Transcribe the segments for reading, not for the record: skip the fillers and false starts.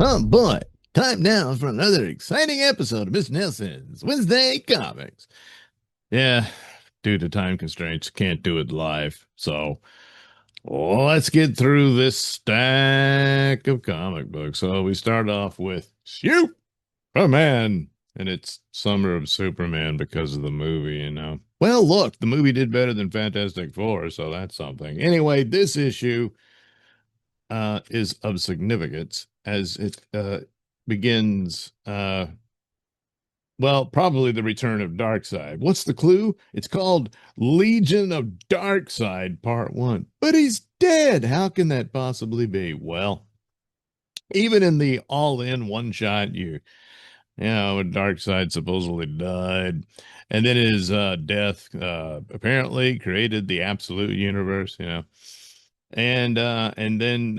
Oh boy, time now for another exciting episode of Mr. Nailsin's Wednesday Comics. Yeah, due to time constraints, can't do it live. So let's get through this stack of comic books. So we start off with Superman, and it's Summer of Superman because of the movie. Well, look, the movie did better than Fantastic Four, so that's something. Anyway, this issue is of significance as it begins, well, probably the return of Darkseid. What's the clue? It's called Legion of Darkseid Part 1. But he's dead. How can that possibly be? Well, even in the all-in one-shot, Darkseid supposedly died. And then his death apparently created the absolute universe. And then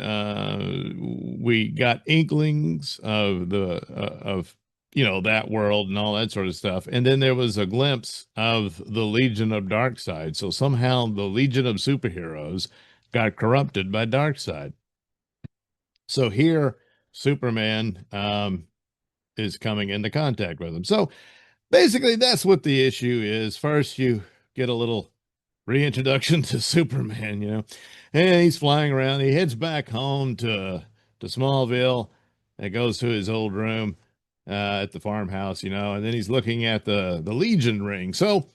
we got inklings of that world and all that sort of stuff. And then there was a glimpse of the Legion of Darkseid. So somehow the Legion of superheroes got corrupted by Darkseid. So here Superman is coming into contact with him. So basically that's what the issue is. First you get a little reintroduction to Superman. And he's flying around. He heads back home to Smallville and goes to his old room at the farmhouse, and then he's looking at the Legion ring. So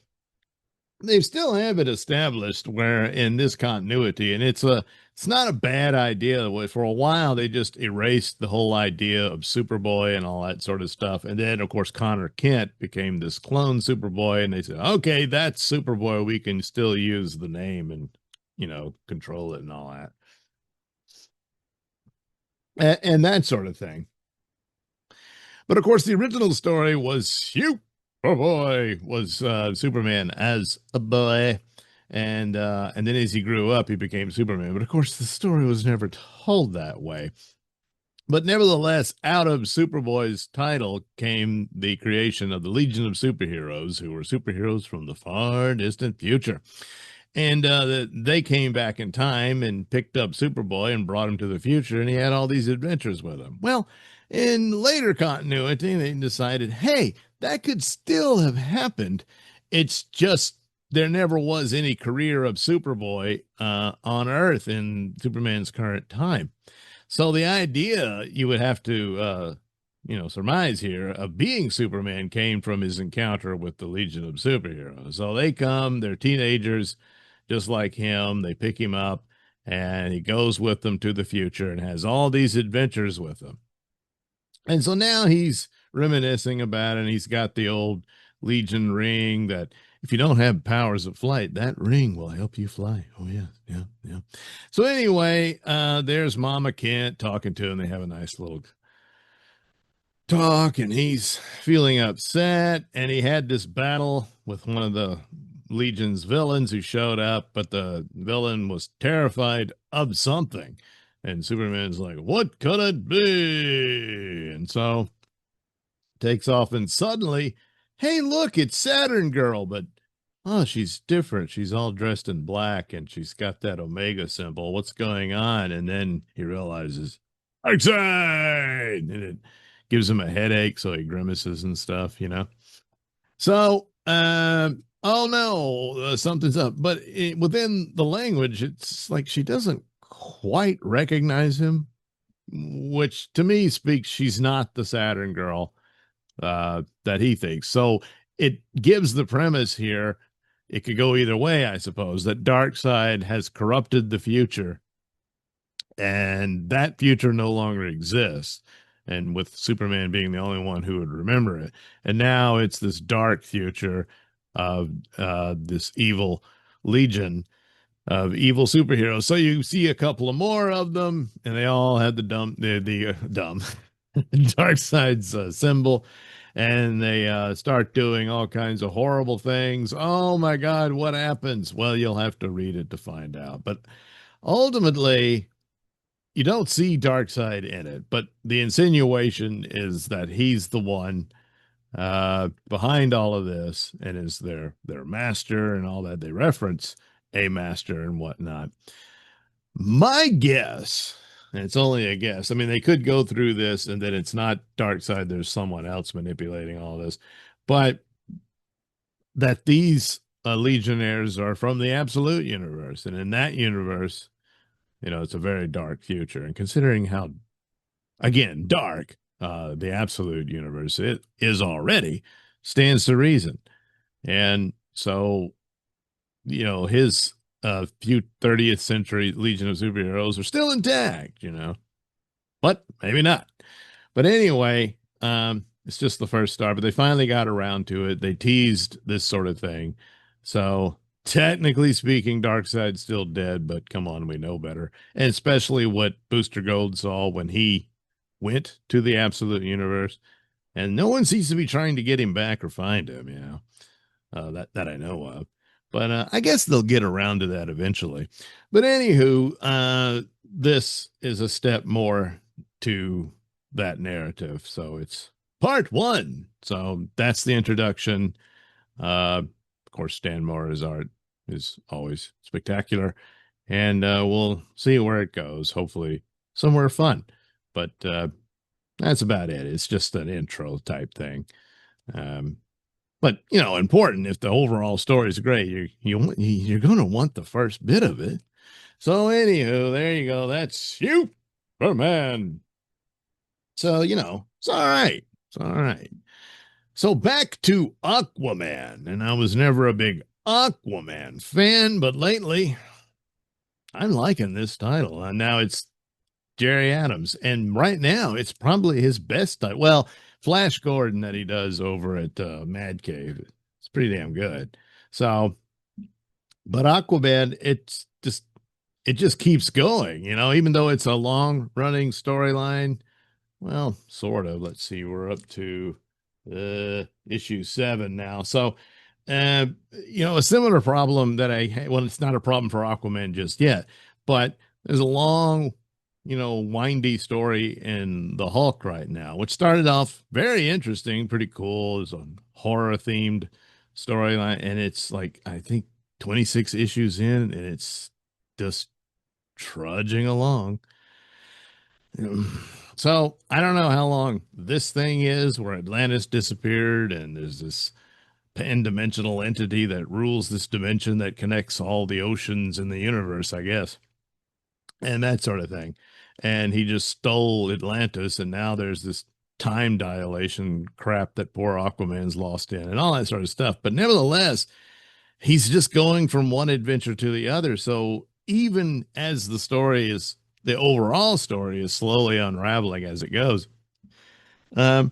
they still have it established where in this continuity, and it's not a bad idea. For a while they just erased the whole idea of Superboy and all that sort of stuff, and then of course Connor Kent became this clone Superboy, and they said, okay, that's Superboy, we can still use the name and control it and all that, and that sort of thing. But of course the original story was Superboy was Superman as a boy, and then as he grew up, he became Superman. But of course, the story was never told that way. But nevertheless, out of Superboy's title came the creation of the Legion of Superheroes, who were superheroes from the far distant future. And they came back in time and picked up Superboy and brought him to the future, and he had all these adventures with him. Well, in later continuity, they decided, hey, that could still have happened. It's just there never was any career of Superboy on Earth in Superman's current time. So the idea you would have to, surmise here of being Superman came from his encounter with the Legion of Superheroes. So they come, they're teenagers just like him. They pick him up and he goes with them to the future and has all these adventures with them. And so now he's reminiscing about it, and he's got the old Legion ring that if you don't have powers of flight, that ring will help you fly. Oh, yeah, yeah, yeah. So anyway, there's Mama Kent talking to him. They have a nice little talk, and he's feeling upset, and he had this battle with one of the Legion's villains who showed up, but the villain was terrified of something. And Superman's like, what could it be? And so takes off, and suddenly, hey, look, it's Saturn Girl, but oh, she's different. She's all dressed in black, and she's got that Omega symbol. What's going on? And then he realizes, Darkseid! And it gives him a headache, so he grimaces and stuff. So, oh no, something's up. But within the language, it's like she doesn't quite recognize him, which to me speaks she's not the Saturn Girl that he thinks. So it gives the premise here. It could go either way, I suppose, that Darkseid has corrupted the future, and that future no longer exists. And with Superman being the only one who would remember it. And now it's this dark future of this evil legion of evil superheroes. So you see a couple of more of them, and they all had the dumb Darkseid's symbol, and they start doing all kinds of horrible things. Oh my God, what happens? Well, you'll have to read it to find out. But ultimately, you don't see Darkseid in it, but the insinuation is that he's the one behind all of this and is their master and all that. They reference a master and whatnot. My guess, And it's only a guess. I mean, they could go through this and then it's not Darkseid, there's someone else manipulating all this. But that these Legionnaires are from the Absolute universe. And in that universe, it's a very dark future. And considering how, again, dark the Absolute universe it is already, stands to reason. And so, his few 30th century Legion of Superheroes are still intact, but maybe not. But anyway, it's just the first star, but they finally got around to it. They teased this sort of thing. So technically speaking, Darkseid's still dead, but come on, we know better. And especially what Booster Gold saw when he went to the Absolute Universe. And no one seems to be trying to get him back or find him, that I know of. But I guess they'll get around to that eventually. But anywho, this is a step more to that narrative. So it's part one. So that's the introduction. Of course, Stan Morris' art is always spectacular. And we'll see where it goes. Hopefully, somewhere fun. But that's about it. It's just an intro type thing. But important. If the overall story is great, you're going to want the first bit of it. So anywho, there you go. That's Superman. So it's all right. It's all right. So back to Aquaman, and I was never a big Aquaman fan, but lately I'm liking this title. And now it's Jerry Adams, and right now it's probably his best title. Well, Flash Gordon that he does over at Mad Cave. It's pretty damn good. So, but Aquaman, it just keeps going, even though it's a long running storyline. Well, sort of. Let's see, we're up to issue 7 now. So, a similar problem that well, it's not a problem for Aquaman just yet, but there's a long windy story in the Hulk right now, which started off very interesting, pretty cool. It's a horror themed storyline, and it's like I think 26 issues in, and it's just trudging along. So I don't know how long this thing is where Atlantis disappeared, and there's this pan-dimensional entity that rules this dimension that connects all the oceans in the universe, I guess, and that sort of thing. And he just stole Atlantis, and now there's this time dilation crap that poor Aquaman's lost in, and all that sort of stuff. But nevertheless, he's just going from one adventure to the other. So even as the overall story is slowly unraveling as it goes, um,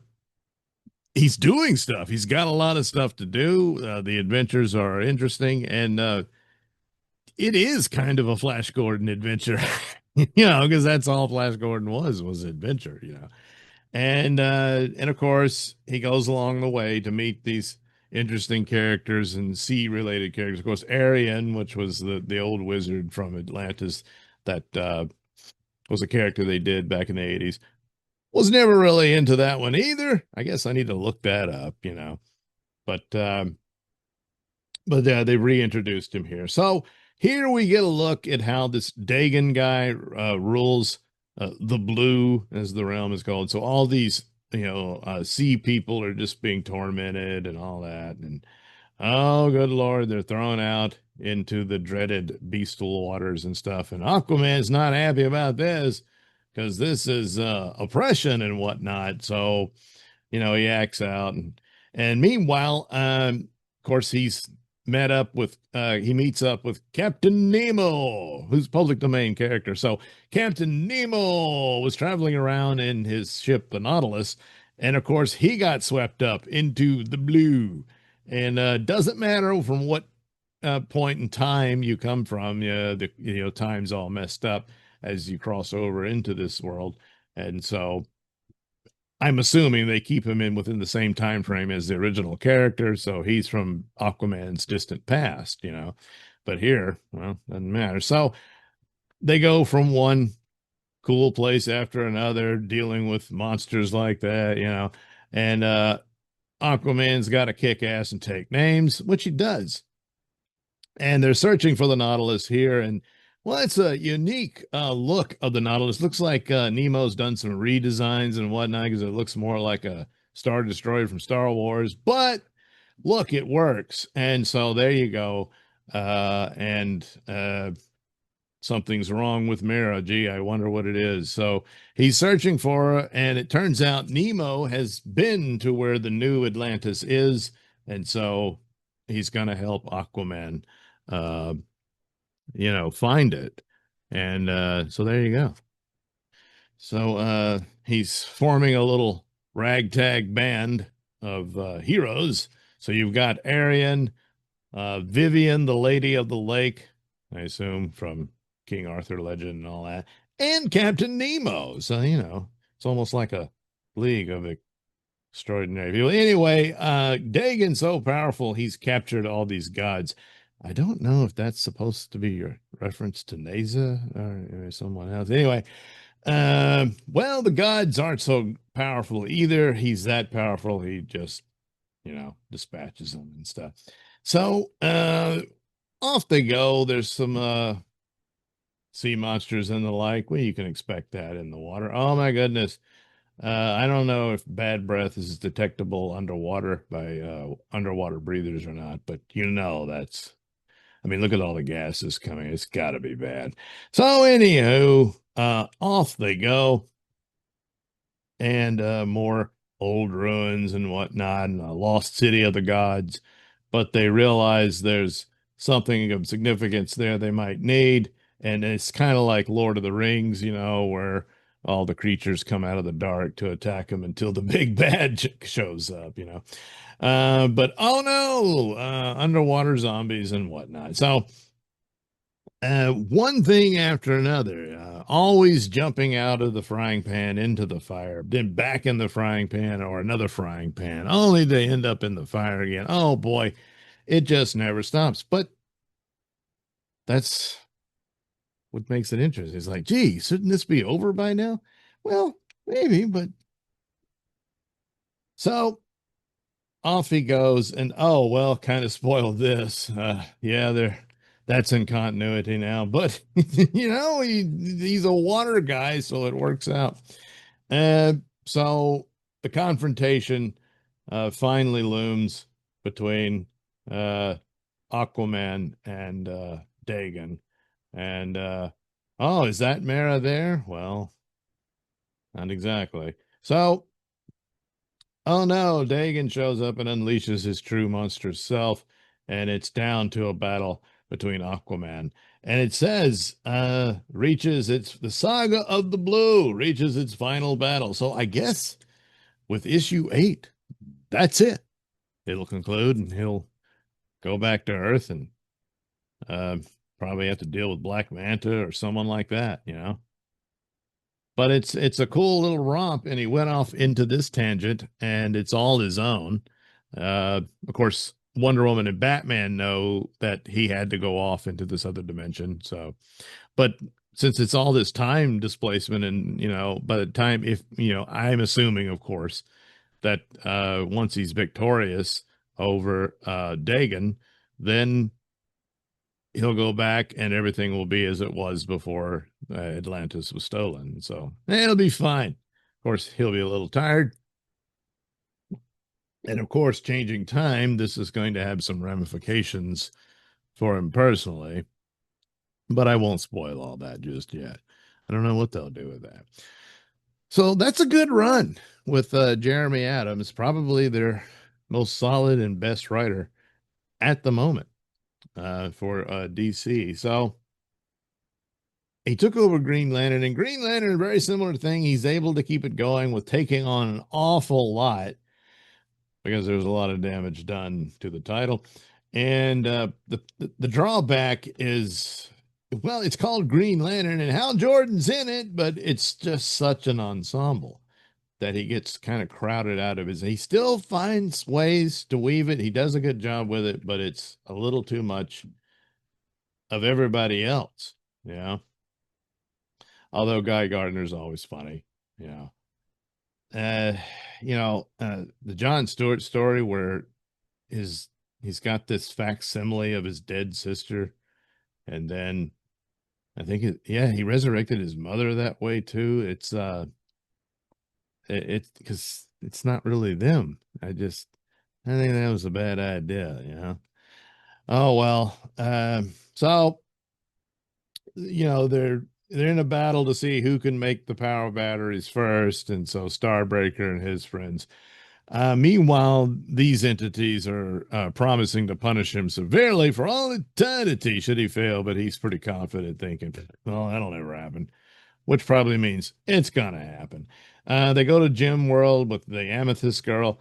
he's doing stuff. He's got a lot of stuff to do. The adventures are interesting, and it is kind of a Flash Gordon adventure, because that's all Flash Gordon was adventure. And of course he goes along the way to meet these interesting characters and sea related characters. Of course, Arian, which was the old wizard from Atlantis, that was a character they did back in the 80s. Was never really into that one either. I guess I need to look that up. But they reintroduced him here. So here we get a look at how this Dagon guy rules the blue, as the realm is called. So all these, sea people are just being tormented and all that. And oh, good Lord, they're thrown out into the dreaded bestial waters and stuff. And Aquaman's not happy about this because this is oppression and whatnot. So, he acts out. And meanwhile, of course, he meets up with Captain Nemo, who's public domain character. So Captain Nemo was traveling around in his ship, the Nautilus, and of course he got swept up into the blue. And doesn't matter from what point in time you come from, time's all messed up as you cross over into this world. And so I'm assuming they keep him in within the same time frame as the original character, so he's from Aquaman's distant past. But here, well, doesn't matter. So they go from one cool place after another, dealing with monsters like that. And Aquaman's got to kick ass and take names, which he does. And they're searching for the Nautilus here, and Well, it's a unique look of the Nautilus. Looks like Nemo's done some redesigns and whatnot because it looks more like a Star Destroyer from Star Wars. But look, it works. And so there you go. And something's wrong with Mira. Gee, I wonder what it is. So he's searching for her, and it turns out Nemo has been to where the new Atlantis is. And so he's going to help Aquaman. Uh, find it. And so there you go. So he's forming a little ragtag band of heroes. So you've got Arian, Vivian, the Lady of the Lake, I assume from King Arthur legend and all that, and Captain Nemo. So, it's almost like a league of extraordinary people. Anyway, Dagon's so powerful, he's captured all these gods. I don't know if that's supposed to be your reference to Neza or someone else. Anyway, well, the gods aren't so powerful either. He's that powerful. He just, dispatches them and stuff. So, off they go. There's some sea monsters and the like. Well, you can expect that in the water. Oh my goodness. I don't know if bad breath is detectable underwater by underwater breathers or not, but I mean, look at all the gases coming. It's got to be bad. So, anywho, off they go, and more old ruins and whatnot, and a lost city of the gods. But they realize there's something of significance there they might need. And it's kind of like Lord of the Rings, where all the creatures come out of the dark to attack them until the big bad shows up. But oh no, underwater zombies and whatnot. So one thing after another, always jumping out of the frying pan into the fire, then back in the frying pan or another frying pan, only to end up in the fire again. Oh boy, it just never stops. But that's what makes it interesting. It's like, gee, shouldn't this be over by now? Well, maybe, but so off he goes, and oh well, kind of spoiled this. Yeah, that's in continuity now, but he's a water guy, so it works out. So the confrontation finally looms between Aquaman and Dagon. And oh, is that Mara there? Well, not exactly. So oh no, Dagon shows up and unleashes his true monstrous self, and it's down to a battle between Aquaman. And it says, the saga of the blue reaches its final battle. So I guess with issue 8, that's it. It'll conclude and he'll go back to Earth and uh, probably have to deal with Black Manta or someone like that. But it's a cool little romp, and he went off into this tangent, and it's all his own. Of course, Wonder Woman and Batman know that he had to go off into this other dimension. So, but since it's all this time displacement, and by the time, if I'm assuming, of course, that once he's victorious over Dagon, then he'll go back and everything will be as it was before Atlantis was stolen. So it'll be fine. Of course, he'll be a little tired. And of course, changing time, this is going to have some ramifications for him personally. But I won't spoil all that just yet. I don't know what they'll do with that. So that's a good run with Jeremy Adams, probably their most solid and best writer at the moment for DC. So he took over Green Lantern, and Green Lantern, very similar thing. He's able to keep it going with taking on an awful lot because there's a lot of damage done to the title. And the drawback is, well, it's called Green Lantern, and Hal Jordan's in it, but it's just such an ensemble that he gets kind of crowded out of his. He still finds ways to weave it. He does a good job with it, but it's a little too much of everybody else. Although Guy Gardner's always funny. Yeah. The John Stewart story where he's got this facsimile of his dead sister, and then I think yeah, he resurrected his mother that way too. It's because it's not really them. I think that was a bad idea, you know. Oh well. So they're in a battle to see who can make the power batteries first, and so Starbreaker and his friends. Meanwhile, these entities are promising to punish him severely for all eternity should he fail, but he's pretty confident, thinking, well, that'll never happen, which probably means it's gonna happen. They go to Gem World with the Amethyst Girl.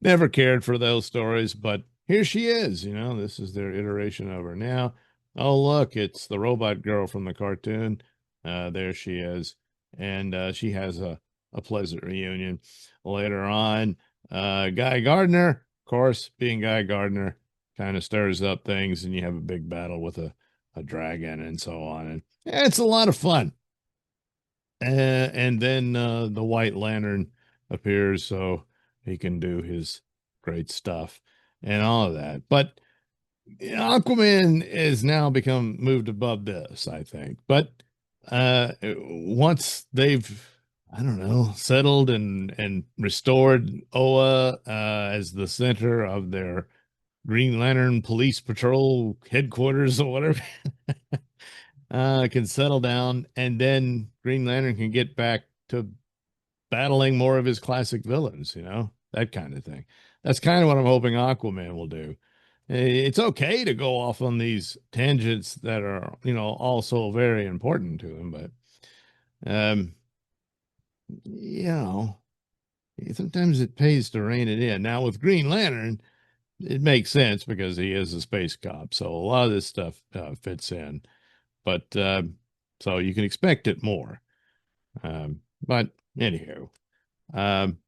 Never cared for those stories, but here she is. This is their iteration of her now. Oh, look, it's the robot girl from the cartoon. There she is. And she has a pleasant reunion later on. Guy Gardner, of course, being Guy Gardner, kind of stirs up things, and you have a big battle with a dragon and so on. And it's a lot of fun. And then the White Lantern appears, so he can do his great stuff and all of that. But Aquaman has now become moved above this, I think. But once they've, I don't know, settled and restored Oa as the center of their Green Lantern Police Patrol headquarters or whatever, can settle down, and then Green Lantern can get back to battling more of his classic villains, that kind of thing. That's kind of what I'm hoping Aquaman will do. It's okay to go off on these tangents that are, also very important to him, but, um, you know, sometimes it pays to rein it in. Now, with Green Lantern, it makes sense because he is a space cop, so a lot of this stuff fits in. But so you can expect it more. But anywho, um,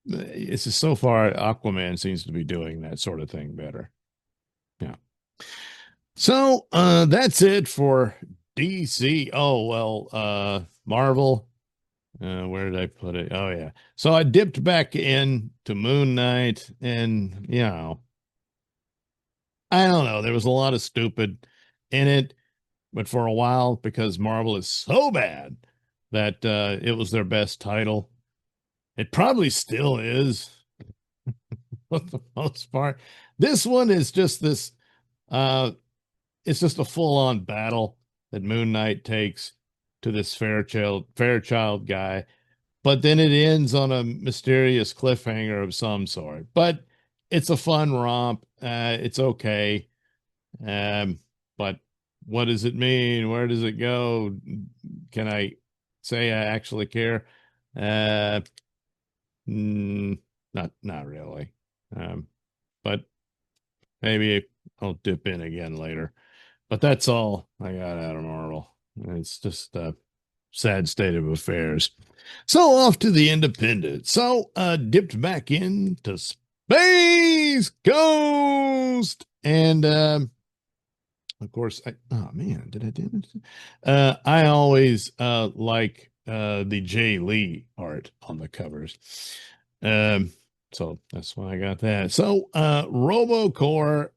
it's just so far Aquaman seems to be doing that sort of thing better. Yeah. So that's it for DC. Oh well, Marvel. Where did I put it? Oh yeah. So I dipped back in to Moon Knight, and I don't know. There was a lot of stupid in it, but for a while, because Marvel is so bad that it was their best title. It probably still is for the most part. This one is just this uh it's just a full-on battle that Moon Knight takes to this Fairchild guy, but then it ends on a mysterious cliffhanger of some sort. But it's a fun romp. It's okay. Um, but what does it mean? Where does it go? Can I say I actually care? Uh, mm, not really. But maybe I'll dip in again later. But that's all I got out of Marvel. It's just a sad state of affairs. So off to the Independent. So dipped back into Space Ghost. And of course, oh man, did I do this? I always like the Jay Lee art on the covers. Um, so that's why I got that. So RoboCore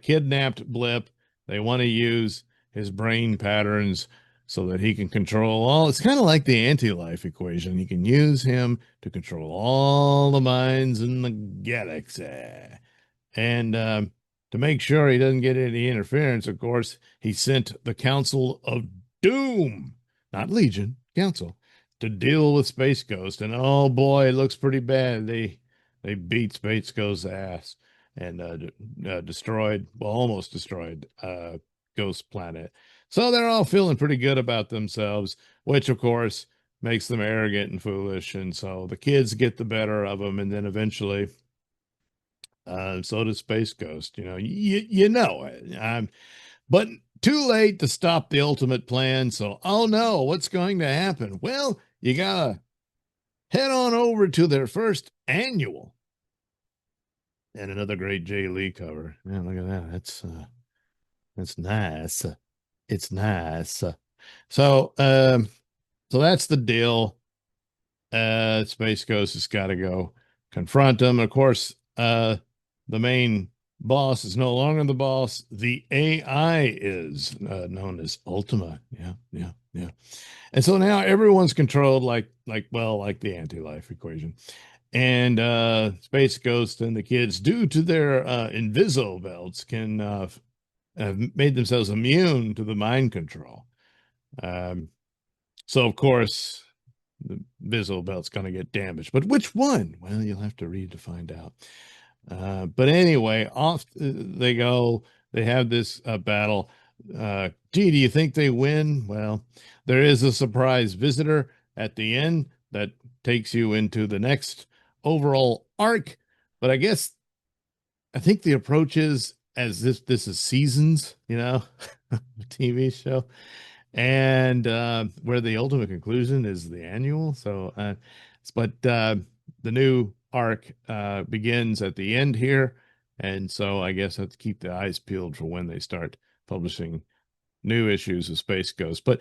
kidnapped Blip. They want to use his brain patterns so that he can control all. It's kind of like the anti-life equation. You can use him to control all the minds in the galaxy. And to make sure he doesn't get any interference, of course, he sent the Council of Doom, not Legion, Council, to deal with Space Ghost. And oh boy, it looks pretty bad. They beat Space Ghost's ass and destroyed, well, almost destroyed Ghost Planet. So they're all feeling pretty good about themselves, which of course makes them arrogant and foolish. And so the kids get the better of them, and then eventually so does Space Ghost. You know it. But too late to stop the ultimate plan. So, oh no, what's going to happen? Well, you gotta head on over to their first annual. And another great Jay Lee cover. Man, look at that. That's nice. It's nice. So that's the deal. Space Ghost has got to go confront him. Of course, the main boss is no longer the boss. The AI is known as Ultima. Yeah, yeah, yeah. And so now everyone's controlled like the anti-life equation. And Space Ghost and the kids, due to their inviso belts, can have made themselves immune to the mind control. Um, so of course the visual belt's going to get damaged. But which one? Well, you'll have to read to find out. But anyway, off they go. They have this battle. Gee, do you think they win? Well, there is a surprise visitor at the end that takes you into the next overall arc. But I think the approach is as if this is seasons, TV show, and where the ultimate conclusion is the annual. But the new arc begins at the end here, and so I guess I have to keep the eyes peeled for when they start publishing new issues of Space Ghost. But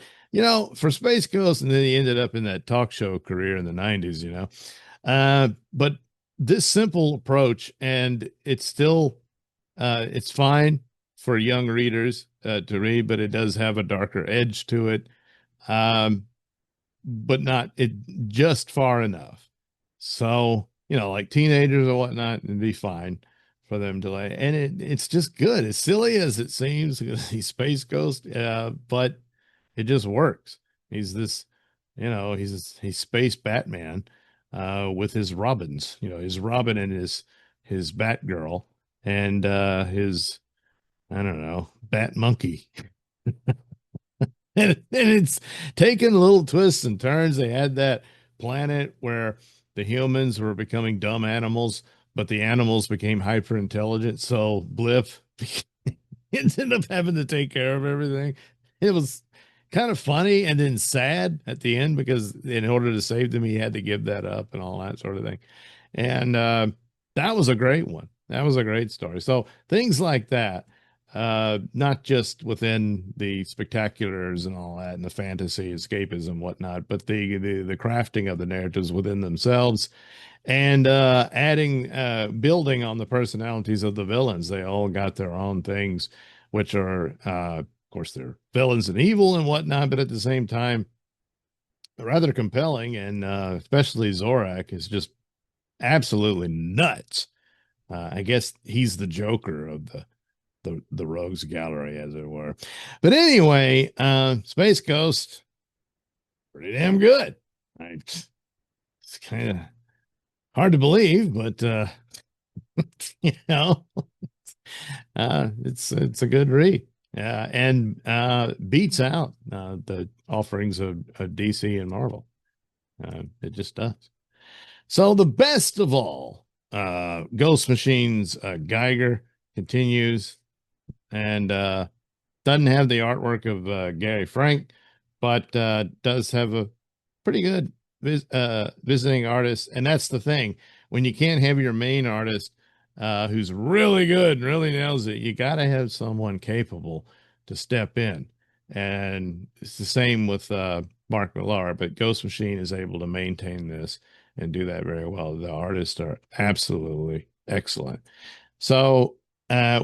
for Space Ghost, and then he ended up in that talk show career in the '90s. But this simple approach, and it's fine for young readers to read, but it does have a darker edge to it, um, but not it just far enough. So, like teenagers or whatnot, it'd be fine for them to like. And it's just good. As silly as it seems, he's Space Ghost, but it just works. He's this, he's Space Batman with his Robins, his Robin and his Batgirl and his I don't know, Bat Monkey. And it's taken little twists and turns. They had that planet where the humans were becoming dumb animals, but the animals became hyper intelligent. So Bliff ended up having to take care of everything. It was kind of funny and then sad at the end because in order to save them, he had to give that up and all that sort of thing. And that was a great one. That was a great story. So things like that, not just within the spectaculars and all that and the fantasy escapism whatnot, but the crafting of the narratives within themselves and adding building on the personalities of the villains. They all got their own things, which are of course they're villains and evil and whatnot, but at the same time rather compelling. And especially Zorak is just absolutely nuts. I guess he's the Joker of the Rogues Gallery, as it were. But anyway, Space Ghost, pretty damn good. It's kind of hard to believe, but you know, it's a good read. And beats out the offerings of DC and Marvel. It just does. So the best of all, Ghost Machine's Geiger continues and doesn't have the artwork of Gary Frank, but does have a pretty good visiting artist. And that's the thing. When you can't have your main artist who's really good and really nails it, you got to have someone capable to step in. And it's the same with Mark Millar, but Ghost Machine is able to maintain this and do that very well. The artists are absolutely excellent. So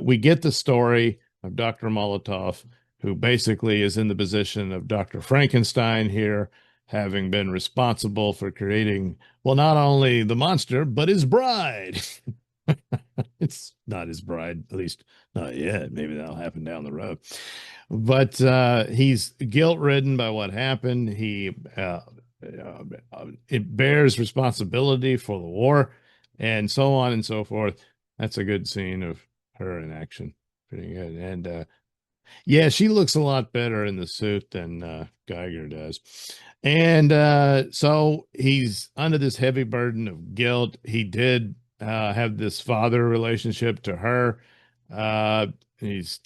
we get the story of Dr. Molotov, who basically is in the position of Dr. Frankenstein here, having been responsible for creating, well, not only the monster, but his bride. It's not his bride, at least not yet. Maybe that'll happen down the road. But he's guilt-ridden by what happened. It bears responsibility for the war, and so on and so forth. That's a good scene of her in action. Pretty good. And yeah, she looks a lot better in the suit than Geiger does. And so he's under this heavy burden of guilt. He did have this father relationship to her. He's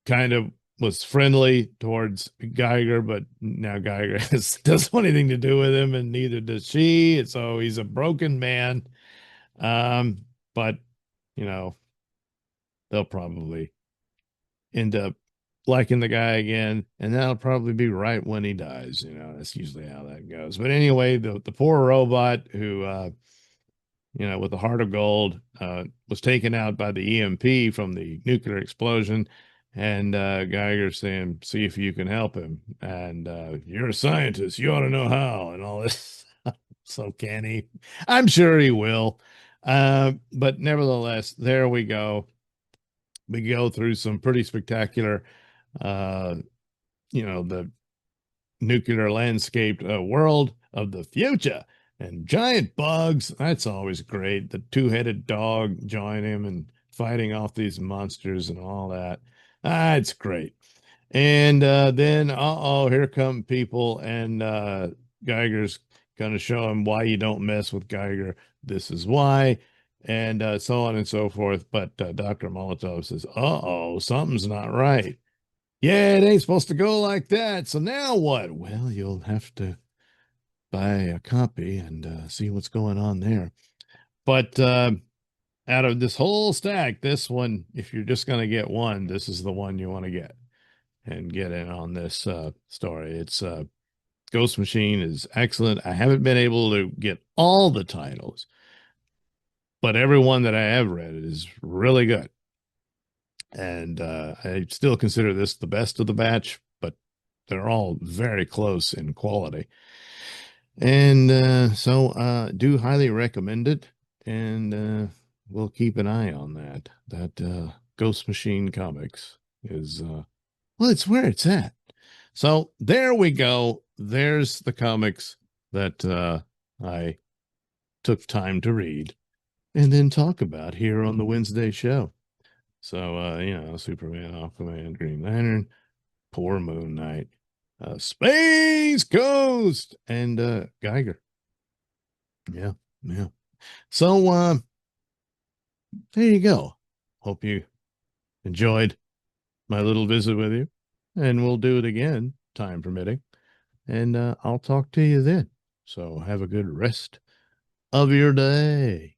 kind of was friendly towards Geiger, but now Geiger doesn't want anything to do with him, and neither does she. And so he's a broken man. But you know, they'll probably end up liking the guy again, and that'll probably be right when he dies. That's usually how that goes. But anyway, the poor robot who with the heart of gold, was taken out by the EMP from the nuclear explosion. And Geiger saying, see if you can help him. And you're a scientist. You ought to know how, and all this. So can he? I'm sure he will. But nevertheless, there we go. We go through some pretty spectacular, uh, the nuclear landscaped world of the future, and giant bugs. That's always great. The two-headed dog join him and fighting off these monsters and all that. It's great. And then, here come people, and Geiger's going to show him why you don't mess with Geiger. This is why, and so on and so forth. But Dr. Molotov says, something's not right. Yeah, it ain't supposed to go like that. So now what? Well, you'll have to buy a copy and see what's going on there. But out of this whole stack, this one, if you're just going to get one, this is the one you want to get and get in on this story. It's Ghost Machine is excellent. I haven't been able to get all the titles, but every one that I have read is really good. And I still consider this the best of the batch, but they're all very close in quality. And so do highly recommend it. And we'll keep an eye on that. That Ghost Machine Comics is, well, it's where it's at. So there we go. There's the comics that I took time to read and then talk about here on the Wednesday show. So, Superman, Aquaman, Green Lantern, poor Moon Knight, Space Ghost, and Geiger. Yeah, yeah. So there you go. Hope you enjoyed my little visit with you, and we'll do it again, time permitting. And I'll talk to you then. So have a good rest of your day.